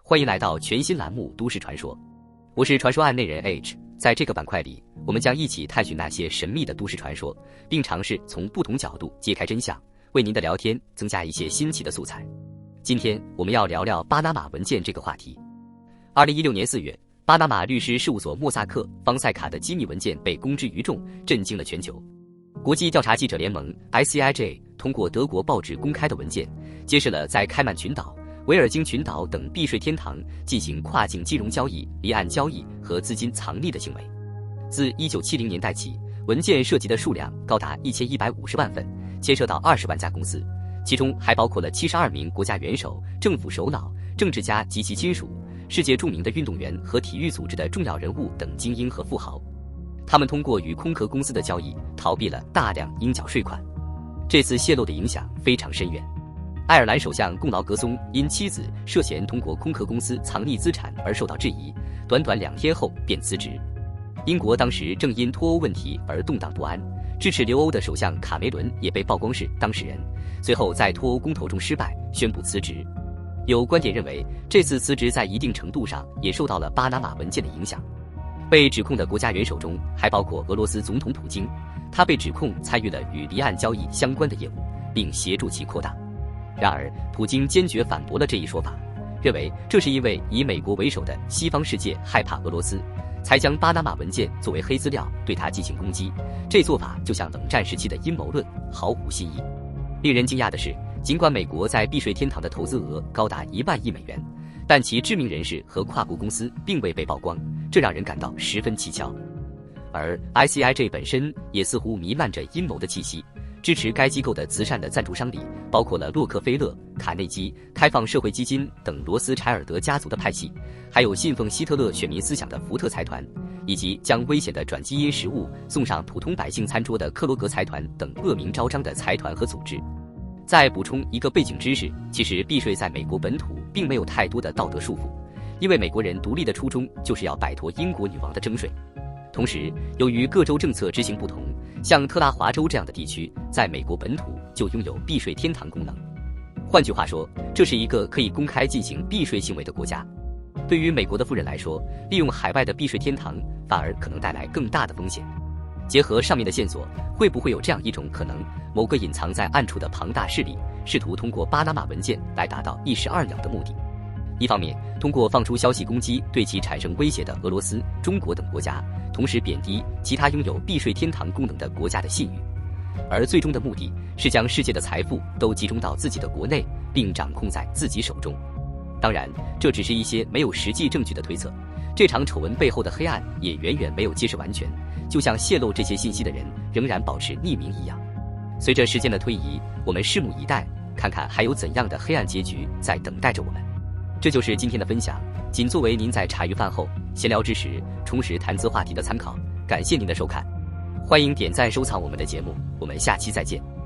欢迎来到全新栏目《都市传说》，我是传说案内人 H。在这个板块里，我们将一起探寻那些神秘的都市传说，并尝试从不同角度揭开真相，为您的聊天增加一些新奇的素材。今天我们要聊聊巴拿马文件这个话题。2016年4月，巴拿马律师事务所莫萨克·方塞卡的机密文件被公之于众，震惊了全球。国际调查记者联盟 ICIJ 通过德国报纸公开的文件，揭示了在开曼群岛、维尔京群岛等避税天堂进行跨境金融交易、离岸交易和资金藏匿的行为。自1970年代起，文件涉及的数量高达1150万份，牵涉到20万家公司，其中还包括了72名国家元首、政府首脑、政治家及其亲属、世界著名的运动员和体育组织的重要人物等精英和富豪。他们通过与空壳公司的交易，逃避了大量应缴税款。这次泄露的影响非常深远。爱尔兰首相贡劳格松因妻子涉嫌通过空壳公司藏匿资产而受到质疑，短短2天后便辞职。英国当时正因脱欧问题而动荡不安，支持留欧的首相卡梅伦也被曝光是当事人，随后在脱欧公投中失败，宣布辞职。有观点认为，这次辞职在一定程度上也受到了巴拿马文件的影响。被指控的国家元首中还包括俄罗斯总统普京，他被指控参与了与离岸交易相关的业务，并协助其扩大。然而，普京坚决反驳了这一说法，认为这是因为以美国为首的西方世界害怕俄罗斯，才将巴拿马文件作为黑资料对他进行攻击。这做法就像冷战时期的阴谋论，毫无新意。令人惊讶的是，尽管美国在避税天堂的投资额高达1万亿美元，但其知名人士和跨国公司并未被曝光，这让人感到十分蹊跷。而 ICIJ 本身也似乎弥漫着阴谋的气息。支持该机构的慈善的赞助商里包括了洛克菲勒、卡内基、开放社会基金等罗斯柴尔德家族的派系，还有信奉希特勒选民思想的福特财团，以及将危险的转基因食物送上普通百姓餐桌的克罗格财团等恶名昭彰的财团和组织。再补充一个背景知识，其实避税在美国本土并没有太多的道德束缚，因为美国人独立的初衷就是要摆脱英国女王的征税。同时，由于各州政策执行不同，像特拉华州这样的地区在美国本土就拥有避税天堂功能。换句话说，这是一个可以公开进行避税行为的国家。对于美国的富人来说，利用海外的避税天堂反而可能带来更大的风险。结合上面的线索，会不会有这样一种可能，某个隐藏在暗处的庞大势力试图通过巴拿马文件来达到一石二鸟的目的？一方面，通过放出消息攻击对其产生威胁的俄罗斯、中国等国家，同时贬低其他拥有避税天堂功能的国家的信誉，而最终的目的是将世界的财富都集中到自己的国内，并掌控在自己手中。当然，这只是一些没有实际证据的推测，这场丑闻背后的黑暗也远远没有揭示完全，就像泄露这些信息的人仍然保持匿名一样。随着时间的推移，我们拭目以待，看看还有怎样的黑暗结局在等待着我们。这就是今天的分享，仅作为您在茶余饭后闲聊之时充实谈资话题的参考。感谢您的收看，欢迎点赞收藏我们的节目，我们下期再见。